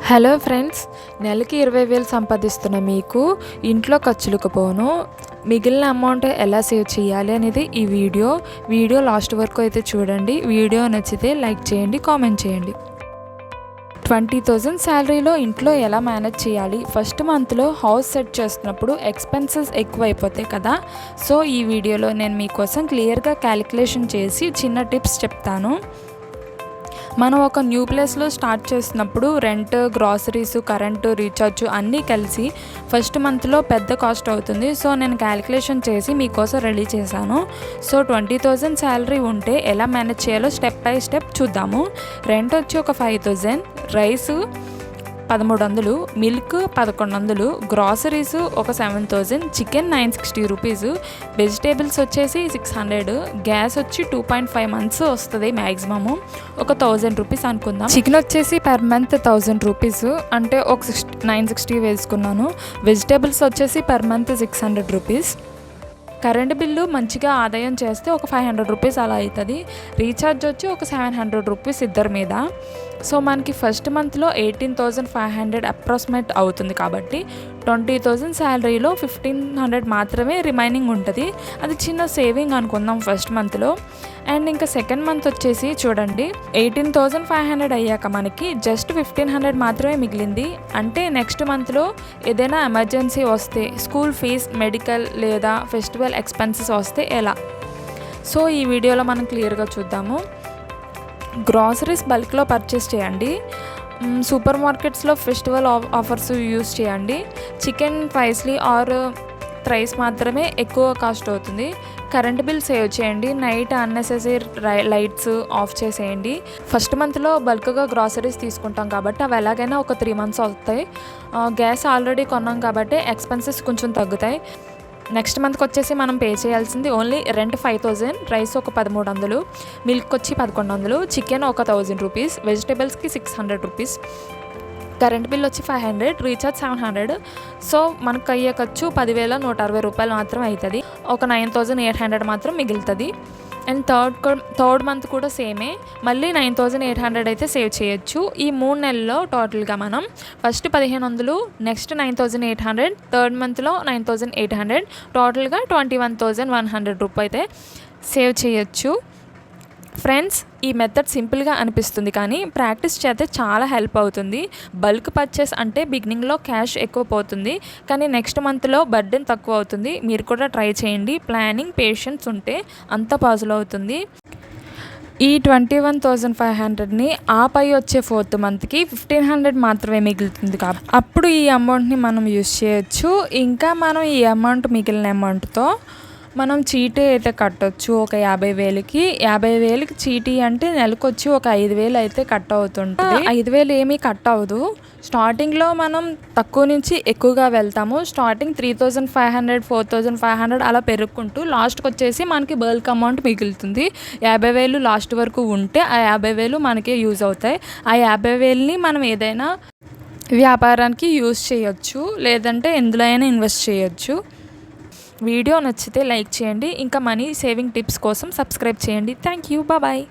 Hello friends, నెలకి 20,000 సంపాదిస్తున్న మీకు ఇంట్లో ఖర్చులకు పోను మిగిలిన అమౌంట్ ఎలా సేవ్ చేయాలి అనేది ఈ వీడియో లాస్ట్ వరకు అయితే చూడండి. వీడియో నచ్చితే లైక్ చేయండి, కామెంట్ చేయండి. 20,000 శాలరీలో ఇంట్లో ఎలా మేనేజ్ చేయాలి? ఫస్ట్ మంత్లో హౌస్ సెట్ చేస్తున్నప్పుడు ఎక్స్పెన్సెస్ ఎక్కువైపోతాయి కదా. సో ఈ వీడియోలో నేను మీకోసం క్లియర్గా క్యాలిక్యులేషన్ చేసి చిన్న టిప్స్ చెప్తాను. మనం ఒక న్యూ ప్లేస్లో స్టార్ట్ చేసినప్పుడు రెంట్, గ్రాసరీస్, కరెంటు, రీఛార్జ్ అన్నీ కలిసి ఫస్ట్ మంత్లో పెద్ద కాస్ట్ అవుతుంది. సో నేను క్యాలిక్యులేషన్ చేసి మీకోసం రెడీ చేశాను. సో 20,000 శాలరీ ఉంటే ఎలా మేనేజ్ చేయాలో స్టెప్ బై స్టెప్ చూద్దాము. రెంట్ వచ్చి ఒక 5,000, రైస్ 1,300, మిల్క్ 1,100, గ్రాసరీస్ ఒక 7,000, చికెన్ 960 రూపీస్, వెజిటేబుల్స్ వచ్చేసి 600, గ్యాస్ వచ్చి 2.5 months వస్తుంది మ్యాక్సిమము, ఒక 1,000 రూపీస్ అనుకుందాం. చికెన్ వచ్చేసి పర్ మంత్ 1,000 రూపీస్, అంటే ఒక 960 వేసుకున్నాను. వెజిటేబుల్స్ వచ్చేసి per month 600 rupees. Current bill మంచిగా ఆదాయం చేస్తే ఒక 500 రూపీస్ అలా అవుతుంది. రీఛార్జ్ వచ్చి ఒక 700 రూపీస్ ఇద్దరి మీద. సో మనకి ఫస్ట్ మంత్లో 18,500 అప్రాక్సిమేట్ అవుతుంది. కాబట్టి 20,000 శాలరీలో 1,500 మాత్రమే రిమైనింగ్ ఉంటుంది. అది చిన్న సేవింగ్ అనుకుందాం ఫస్ట్ మంత్లో. అండ్ ఇంకా సెకండ్ మంత్ వచ్చేసి చూడండి, 18,500 అయ్యాక మనకి జస్ట్ 1,500 మాత్రమే మిగిలింది. అంటే నెక్స్ట్ మంత్లో ఏదైనా ఎమర్జెన్సీ వస్తే, స్కూల్ ఫీజ్, మెడికల్ లేదా ఫెస్టివల్ ఎక్స్పెన్సెస్ వస్తే ఎలా? సో ఈ వీడియోలో మనం క్లియర్గా చూద్దాము. గ్రాసరీస్ బల్క్లో పర్చేస్ చేయండి. సూపర్ మార్కెట్స్లో ఫెస్టివల్ ఆఫర్స్ యూస్ చేయండి. చికెన్ ప్రైస్లీ ఆర్ రైస్ మాత్రమే ఎక్కువ కాస్ట్ అవుతుంది. కరెంట్ బిల్ సేవ్ చేయండి. నైట్ అన్నెసెసరీ లైట్స్ ఆఫ్ చేసేయండి. ఫస్ట్ మంత్లో బల్క్గా గ్రాసరీస్ తీసుకుంటాం కాబట్టి అవి ఎలాగైనా ఒక 3 months అవుతాయి. గ్యాస్ ఆల్రెడీ కొన్నాం కాబట్టి ఎక్స్పెన్సెస్ కొంచెం తగ్గుతాయి. నెక్స్ట్ మంత్కి వచ్చేసి మనం పే చేయాల్సింది ఓన్లీ రెంట్ 5,000, రైస్ ఒక 1,300, మిల్క్ వచ్చి 1,100, చికెన్ ఒక 1,000 రూపీస్, వెజిటేబుల్స్కి 600 రూపీస్, కరెంట్ బిల్ వచ్చి 500, రీఛార్జ్ 700. సో మనకు అయ్యే ఖర్చు 10,160 రూపాయలు మాత్రం అవుతుంది. ఒక 9,800 మాత్రం మిగులుతుంది. అండ్ థర్డ్ మంత్ కూడా సేమే, మళ్ళీ 9,800 అయితే సేవ్ చేయొచ్చు. ఈ 3 నెలల్లో టోటల్గా మనం ఫస్ట్ 1,500, నెక్స్ట్ 9,800, థర్డ్ మంత్లో 9,800, టోటల్గా 21,100 రూపాయలు అయితే సేవ్ చేయొచ్చు. ఫ్రెండ్స్, ఈ మెథడ్ సింపుల్గా అనిపిస్తుంది కానీ ప్రాక్టీస్ చేస్తే చాలా హెల్ప్ అవుతుంది. బల్క్ పర్చేస్ అంటే బిగినింగ్లో క్యాష్ ఎక్కువ పోతుంది, కానీ నెక్స్ట్ మంత్లో బర్డెన్ తక్కువ అవుతుంది. మీరు కూడా ట్రై చేయండి. ప్లానింగ్, పేషెన్స్ ఉంటే అంత పాజిబుల్ అవుతుంది. ఈ 21,500ని ఆపై వచ్చే 4th మంత్కి 1,500 మాత్రమే మిగులుతుంది కాబట్టి అప్పుడు ఈ అమౌంట్ని మనం యూస్ చేయొచ్చు. ఇంకా మనం ఈ అమౌంట్ మిగిలిన అమౌంట్తో మనం చీటీ అయితే కట్టొచ్చు. ఒక 50,000కి 50,000కి చీటీ అంటే నెలకు వచ్చి ఒక 5,000 అయితే కట్ అవుతుంటుంది. 5,000 ఏమీ కట్ అవ్వదు. స్టార్టింగ్లో మనం తక్కువ నుంచి ఎక్కువగా వెళ్తాము. స్టార్టింగ్ 3,500, 4,500 అలా పెరుగుకుంటూ లాస్ట్కి వచ్చేసి మనకి బల్క్ అమౌంట్ మిగులుతుంది. 50,000 లాస్ట్ వరకు ఉంటే ఆ 50,000 మనకే యూజ్ అవుతాయి. ఆ 50,000ని మనం ఏదైనా వ్యాపారానికి యూజ్ చేయొచ్చు, లేదంటే ఎందులో అయినా ఇన్వెస్ట్ చేయొచ్చు. వీడియో నచ్చితే లైక్ చేయండి. ఇంకా మనీ సేవింగ్ టిప్స్ కోసం సబ్స్క్రైబ్ చేయండి. Thank you. బాయ్.